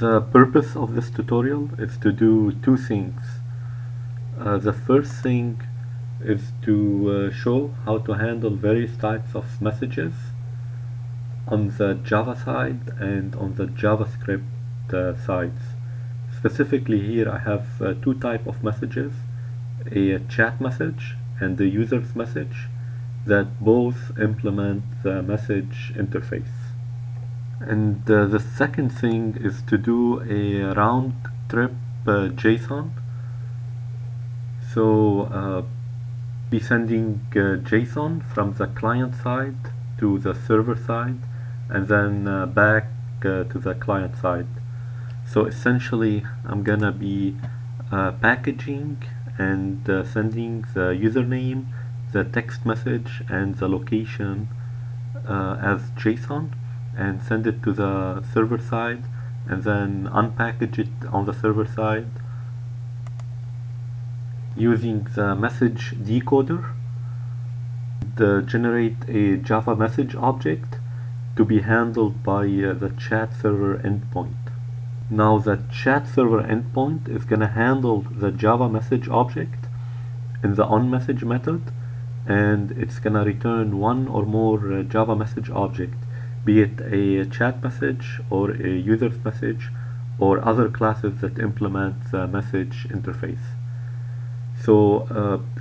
The purpose of this tutorial is to do two things. The first thing is to show how to handle various types of messages on the Java side and on the JavaScript sides. Specifically here I have two types of messages, a chat message and the user's message, that both implement the message interface. And the second thing is to do a round trip JSON. So be sending JSON from the client side to the server side and then back to the client side. So essentially I'm gonna be packaging and sending the username, the text message and the location as JSON and send it to the server side and then unpackage it on the server side using the MessageDecoder to generate a Java message object to be handled by the ChatServerEndpoint. Now the ChatServerEndpoint is going to handle the Java message object in the onMessage method, and it's going to return one or more Java message object, be it a chat message or a user's message or other classes that implement the message interface. So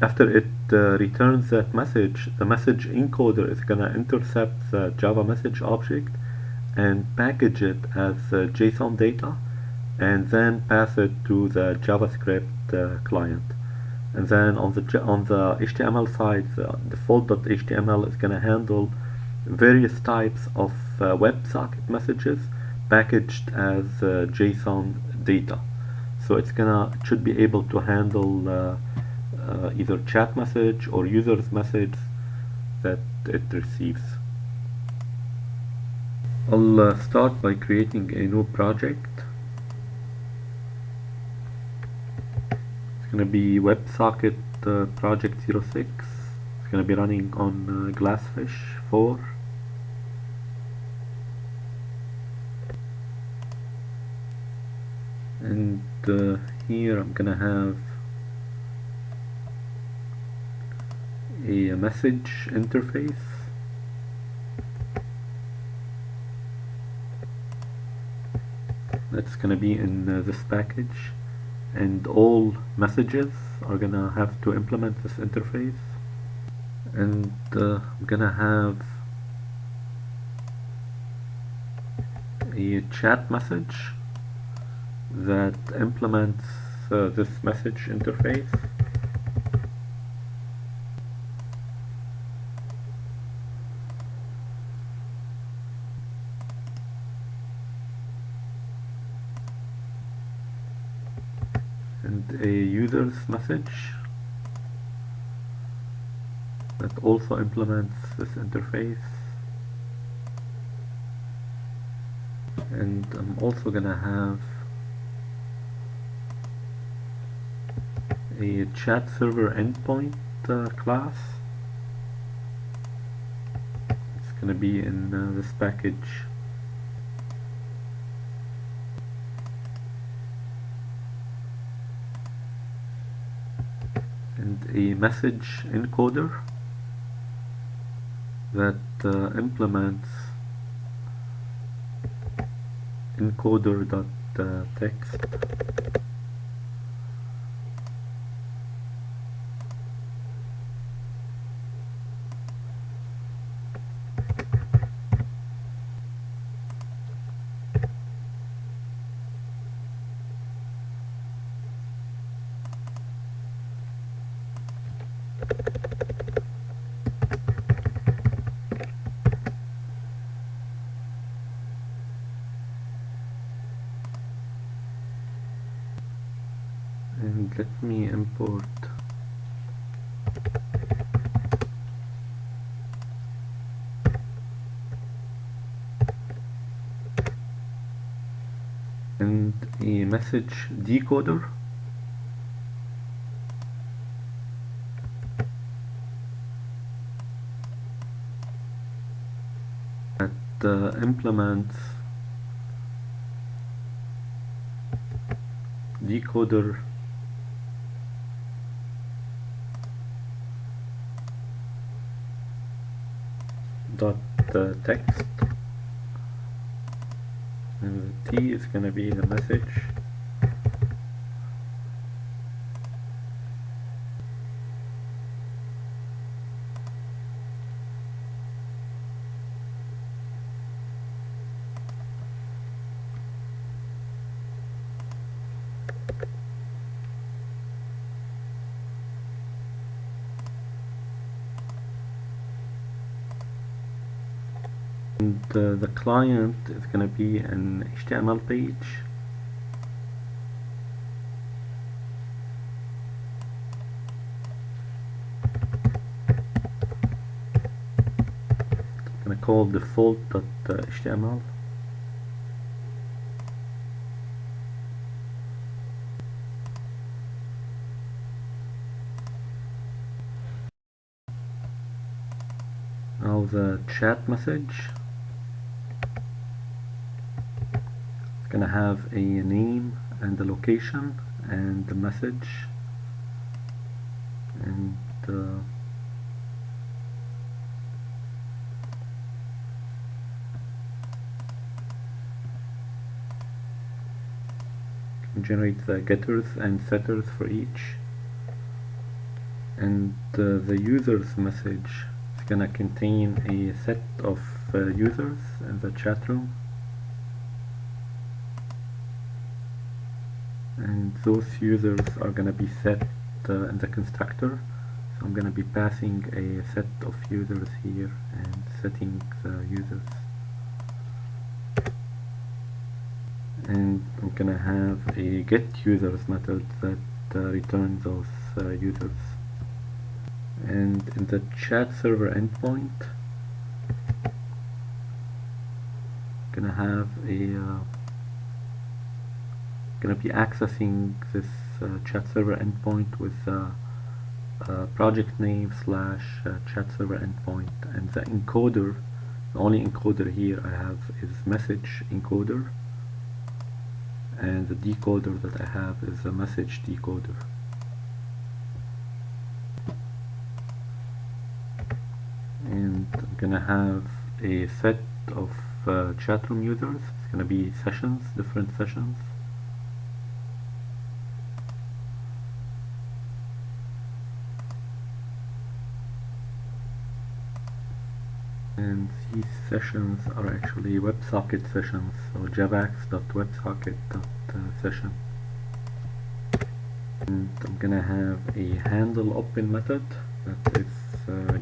after it returns that message, the MessageEncoder is going to intercept the Java message object and package it as JSON data and then pass it to the JavaScript client. And then on the HTML side, the default.html is going to handle various types of WebSocket messages packaged as JSON data. So it should be able to handle either chat message or user's message that it receives. I'll start by creating a new project. It's going to be WebSocket project 06. It's going to be running on GlassFish 4. And here I'm going to have a message interface. That's going to be in this package, and all messages are going to have to implement this interface. And I'm going to have a chat message that implements this message interface. And a user's message that also implements this interface. And I'm also gonna have a ChatServerEndpoint class. It's gonna be in this package. And a MessageEncoder that implements encoder.text. And let me import and a MessageDecoder that implements decoder dot text, and the T is going to be the message, and the client is going to be an HTML page. I'm going to call default.html. Now the chat message is going to have a name and a location and the message, and generate the getters and setters for each, and the users message is going to contain a set of users in the chat room, and those users are going to be set in the constructor. So I'm going to be passing a set of users here and setting the users, and I'm going to have a getUsers method that returns those users. And in the ChatServerEndpoint, going to have a going to be accessing this ChatServerEndpoint with project name / ChatServerEndpoint, and the encoder, the only encoder here I have is MessageEncoder, and the decoder that I have is a MessageDecoder. And I'm gonna have a set of chatroomUsers. It's gonna be sessions, different sessions. And these sessions are actually WebSocket sessions, so javax.websocket.session. And I'm gonna have a handleOpen method that is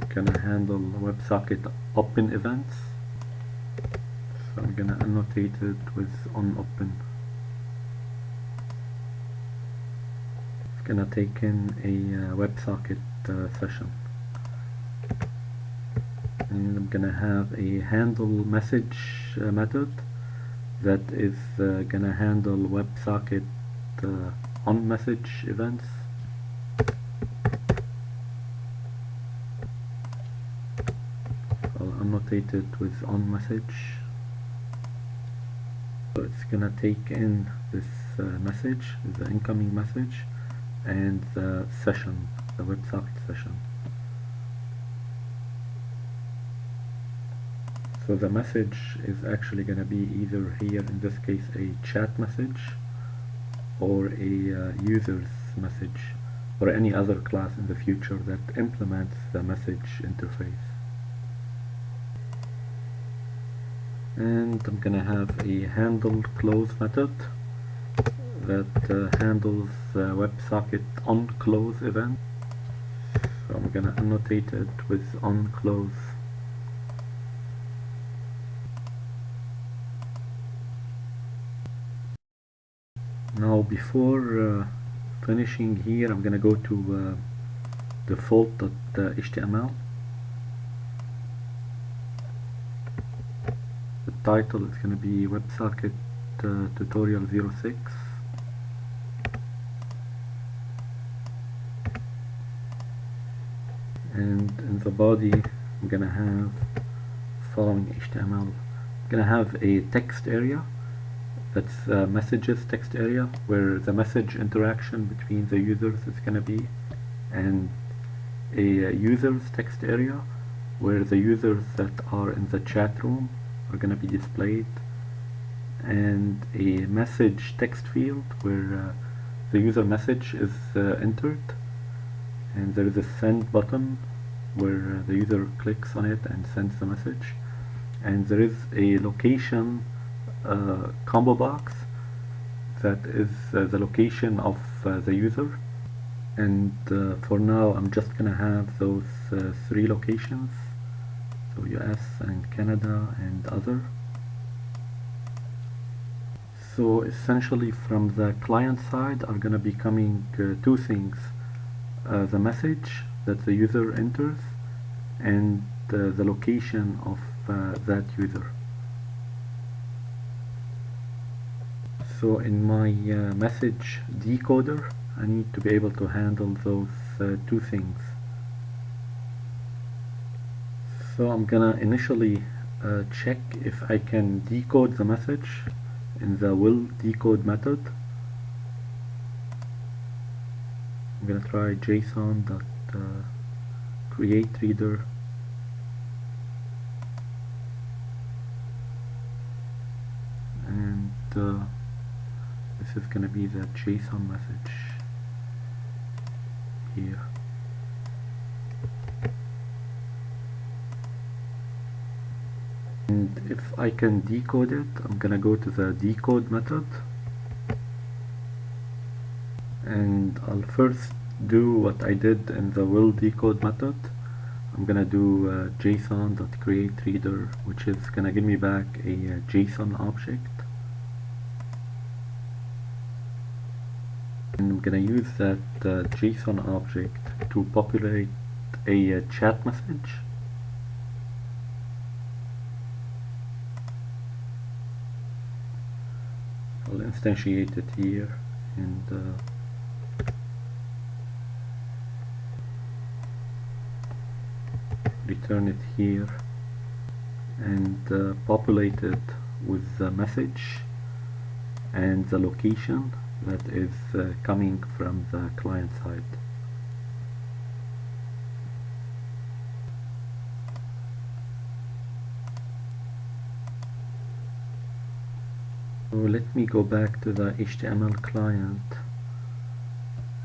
gonna handle WebSocket open events. So I'm gonna annotate it with OnOpen. It's gonna take in a WebSocket session. And I'm gonna have a handleMessage method that is gonna handle WebSocket OnMessage events. I'll annotate it with OnMessage. So it's gonna take in this message, the incoming message, and the session, the WebSocket session. So the message is actually going to be either here, in this case, a chat message, or a users message, or any other class in the future that implements the message interface. And I'm going to have a handleClose method that handles WebSocket OnClose event. So I'm going to annotate it with OnClose. Now before finishing here, I'm gonna go to default.html. The title is gonna be WebSocket tutorial 06. And in the body, I'm gonna have following HTML. I'm gonna have a text area That's messages text area, where the message interaction between the users is going to be, and a users text area where the users that are in the chat room are going to be displayed, and a message text field where the user message is entered, and there is a send button where the user clicks on it and sends the message, and there is a location combo box that is the location of the user. And for now I'm just gonna have those 3 locations, so US and Canada and other. So essentially from the client side are gonna be coming 2 things, the message that the user enters and the location of that user. So in my message decoder, I need to be able to handle those 2 things. So I'm gonna initially check if I can decode the message in the will decode method. I'm gonna try JSON.createReader, and this is gonna be the JSON message here. And if I can decode it, I'm gonna go to the decode method, and I'll first do what I did in the will decode method. I'm gonna do JSON.createReader, which is gonna give me back a JSON object, and I'm gonna use that JSON object to populate a chat message. I'll instantiate it here and return it here, and populate it with the message and the location that is coming from the client side. So let me go back to the HTML client,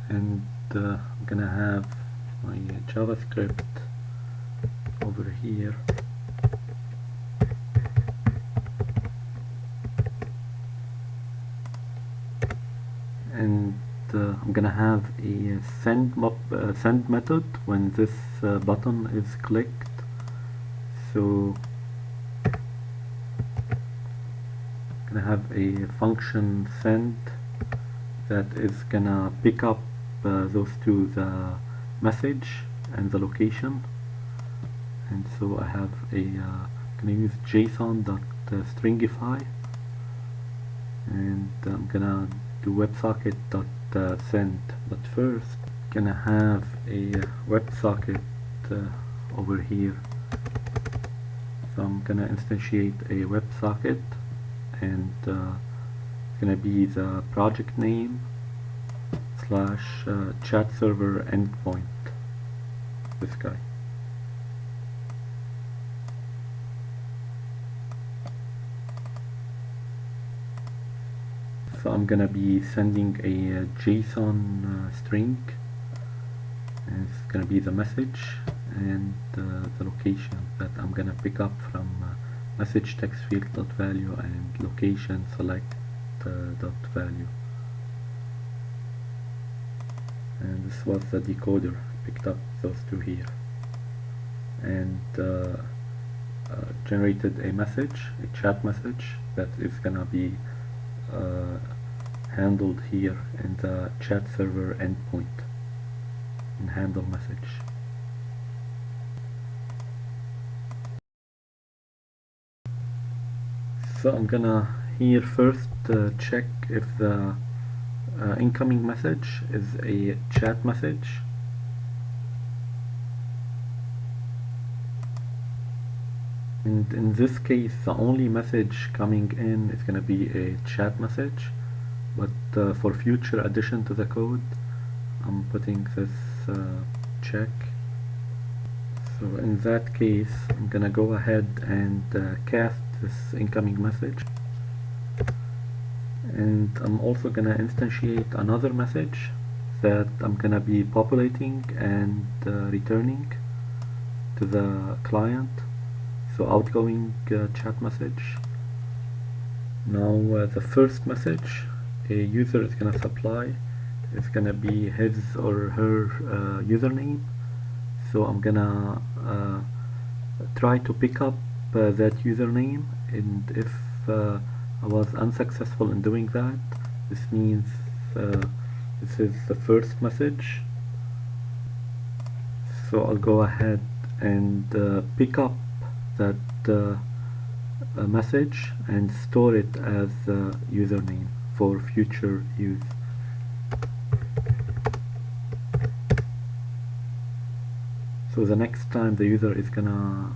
and I'm gonna have my JavaScript over here, and I'm gonna have a send method when this button is clicked. So I'm gonna have a function send that is gonna pick up those 2, the message and the location. And so I have gonna use JSON.stringify, and I'm gonna do WebSocket.send. But first, gonna have a WebSocket over here. So I'm gonna instantiate a WebSocket, and it's gonna be the project name / ChatServerEndpoint. This guy. So I'm gonna be sending a JSON string, and it's gonna be the message and the location that I'm gonna pick up from message text field dot value and location select dot value. And this was the decoder. I picked up those 2 here, and generated a message, a chat message that is gonna be handled here in the ChatServerEndpoint in handleMessage. So I'm gonna here first check if the incoming message is a chat message. And in this case, the only message coming in is going to be a chat message, but for future addition to the code, I'm putting this check. So in that case, I'm going to go ahead and cast this incoming message, and I'm also going to instantiate another message that I'm going to be populating and returning to the client. So outgoing chat message. Now the first message a user is going to supply is going to be his or her username. So I'm going to try to pick up that username, and if I was unsuccessful in doing that, this means this is the first message. So I'll go ahead and pick up that a message and store it as a username for future use. So the next time the user is gonna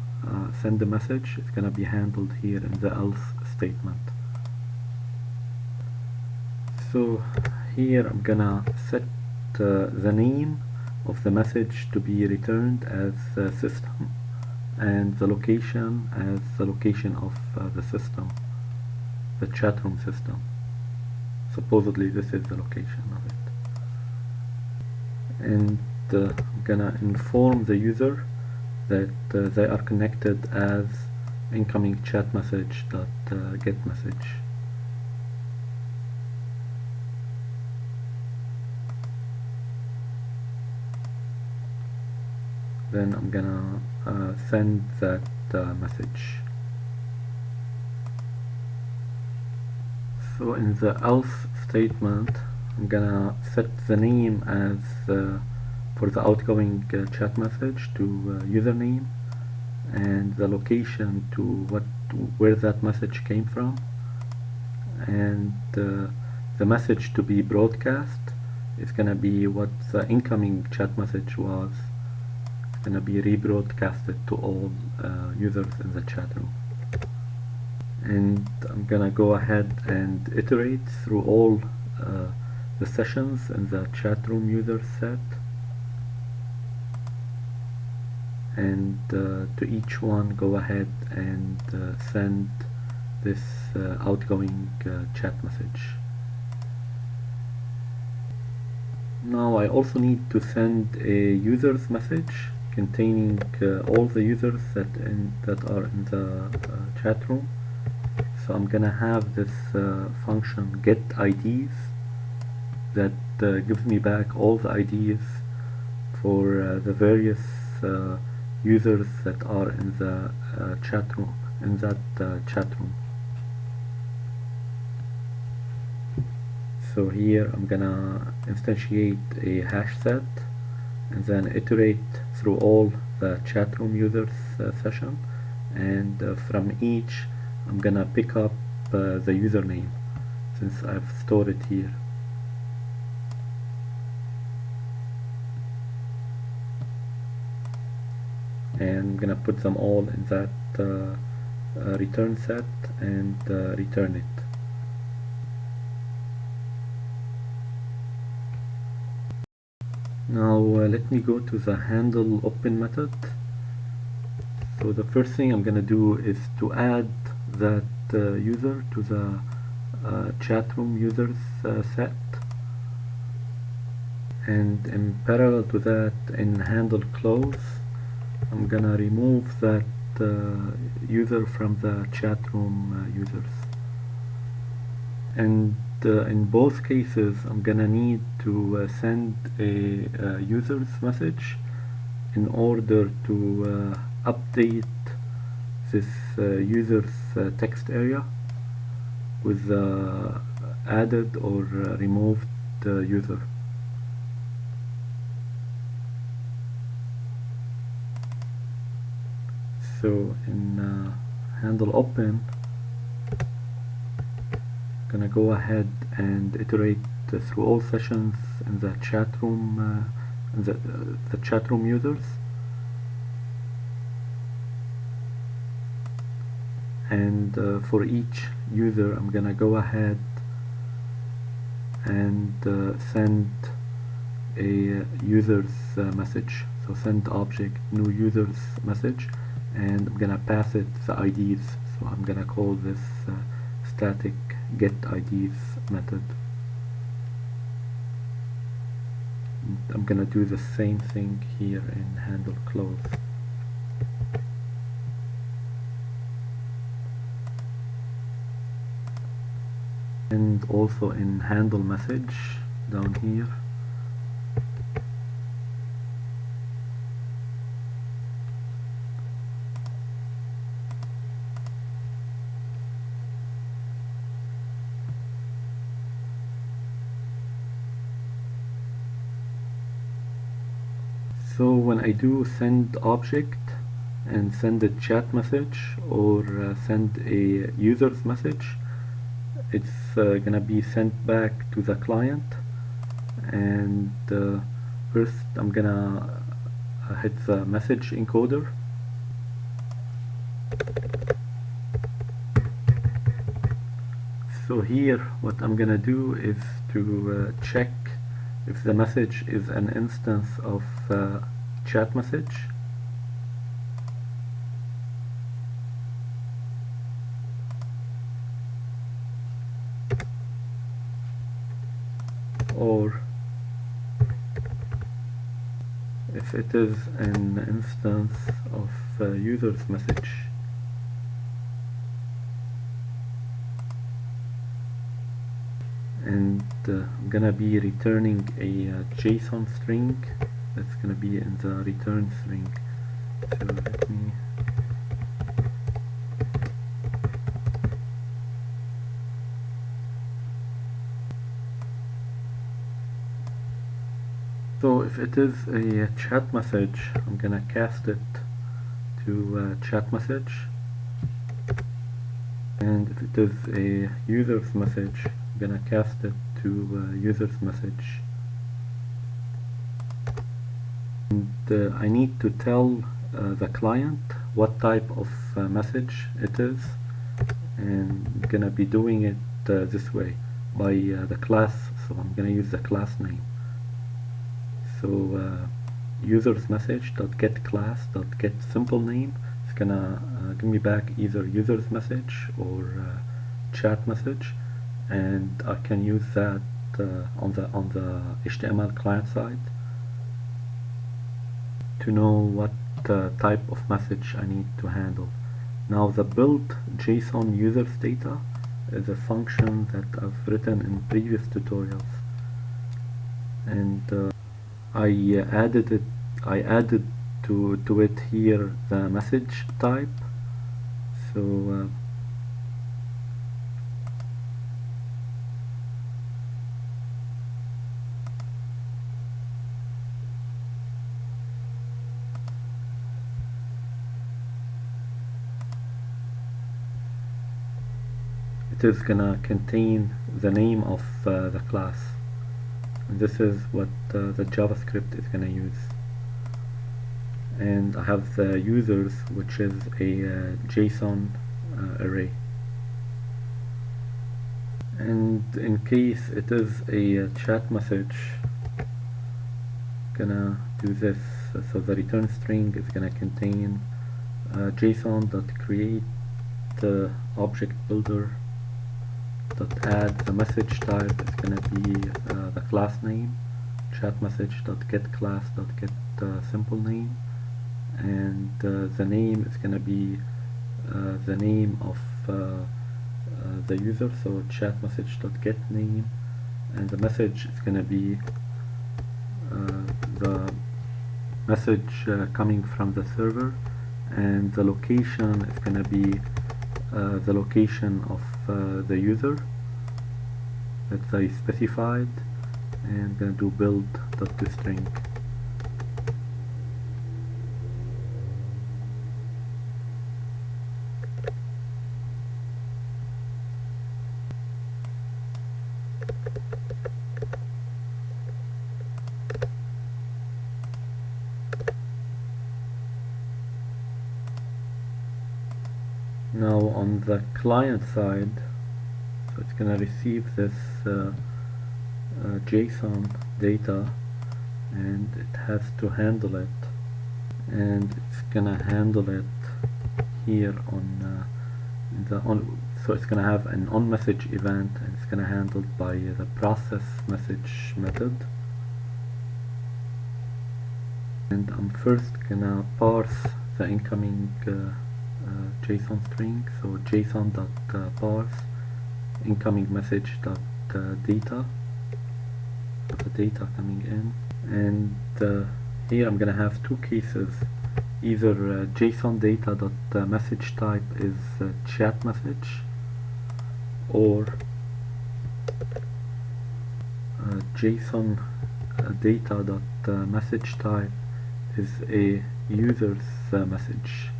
send a message, it's gonna be handled here in the else statement. So here I'm gonna set the name of the message to be returned as system, and the location as the location of the system, the chat room system. Supposedly this is the location of it. And I'm gonna inform the user that they are connected as incoming chat message dot get message. Then I'm gonna send that message. So in the else statement, I'm gonna set the name as for the outgoing chat message to username, and the location to where that message came from, and the message to be broadcast is gonna be what the incoming chat message was. It's gonna be rebroadcasted to all users in the chat room. And I'm gonna go ahead and iterate through all the sessions in the chat room users set, and to each one go ahead and send this outgoing chat message. Now I also need to send a users message containing all the users that are in the chat room. So I'm gonna have this function get IDs that gives me back all the IDs for the various users that are in the chat room, in that chat room. So here I'm gonna instantiate a hash set and then iterate through all the chat room users session, and from each I'm gonna pick up the username since I've stored it here. And I'm gonna put them all in that return set and return it. Now let me go to the handleOpen method. So the first thing I'm gonna do is to add that user to the chat room users set, and in parallel to that, in handleClose, I'm gonna remove that user from the chat room users. And in both cases I'm gonna need to send a users message in order to update this users text area with the added or removed user. So in handleOpen, gonna go ahead and iterate through all sessions in the chat room, the chat room users, and for each user I'm gonna go ahead and send a user's message. So send object new user's message, and I'm gonna pass it the IDs. So I'm gonna call this static get IDs method. I'm gonna do the same thing here in handleClose. And also in handleMessage down here. So when I do send object and send a chat message or send a user's message, it's gonna be sent back to the client, and first I'm gonna hit the message encoder. So here what I'm gonna do is to check if the message is an instance of ChatMessage, or if it is an instance of user's message. And I'm gonna be returning a JSON string that's gonna be in the return string. So let me So if it is a chat message, I'm gonna cast it to chat message, and if it is a user's message, I'm gonna cast it to user's message. And I need to tell the client what type of message it is, and I'm gonna be doing it this way by the class. So I'm gonna use the class name. So users message dot get class dot get simple name is gonna give me back either users message or chat message, and I can use that on the HTML client side to know what type of message I need to handle. Now the build JSON users data is a function that I've written in previous tutorials, and I added to it here the message type. So it is gonna contain the name of the class, and this is what the JavaScript is gonna use. And I have the users, which is a JSON array. And in case it is a chat message, gonna do this. So the return string is gonna contain JSON.create object builder dot add the message type is gonna be the class name, chatMessage.getClass.get simple name, and the name is gonna be the name of the user, so chatMessage.getName, and the message is gonna be the message coming from the server, and the location is gonna be the location of the user that I specified, and I'm gonna do build.toString. Now on the client side, so it's gonna receive this JSON data, and it has to handle it, and it's gonna handle it here on so it's gonna have an OnMessage event, and it's gonna handle by the processMessage method. And I'm first gonna parse the incoming JSON string, so JSON.parse incoming message.data, so the data coming in. And here I'm gonna have two cases. Either JSON data.message type is ChatMessage, or JSON data.message type is a user's message.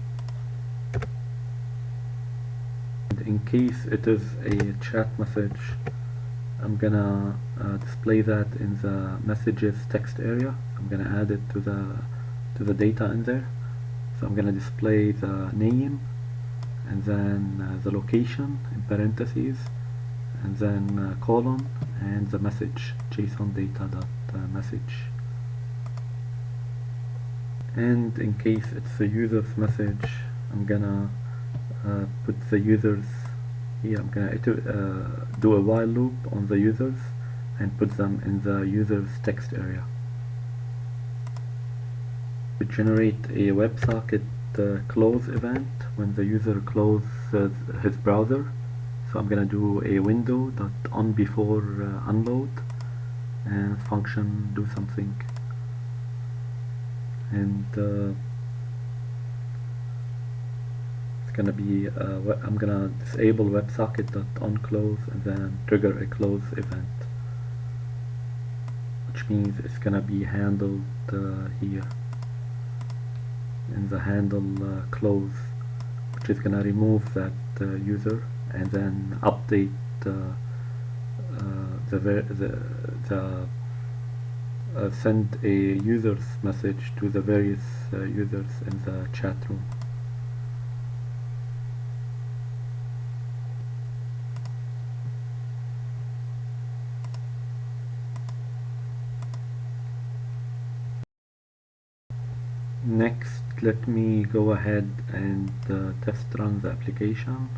And in case it is a chat message, I'm gonna display that in the messages text area. I'm gonna add it to the data in there. So I'm gonna display the name, and then the location in parentheses, and then colon, and the message, JSON data.message. And in case it's a user's message, I'm gonna put the users here. I'm gonna do a while loop on the users and put them in the users text area. To generate a WebSocket close event when the user closes his browser. So I'm gonna do a window.onBefore unload, and function do something, and it's gonna be I'm gonna disable WebSocket.onClose and then trigger a close event, which means it's gonna be handled here in the handleClose, which is gonna remove that user and then update send a user's message to the various users in the chat room. Next, let me go ahead and test run the application.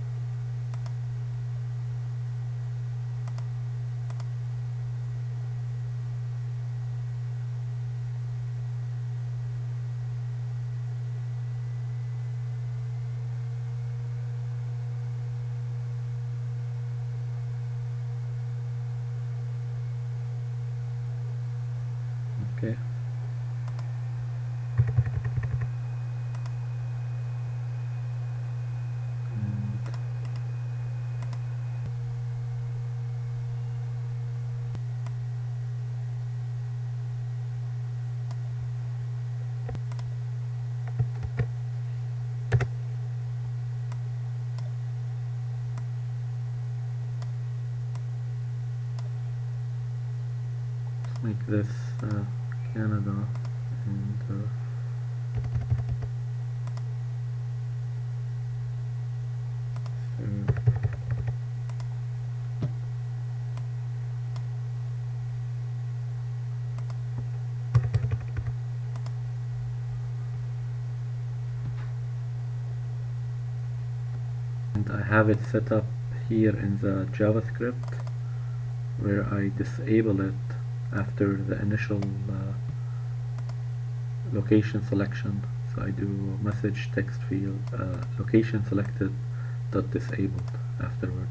Okay. Make this Canada, and I have it set up here in the JavaScript, where I disable it after the initial location selection. So I do message text field location selected dot disabled afterward.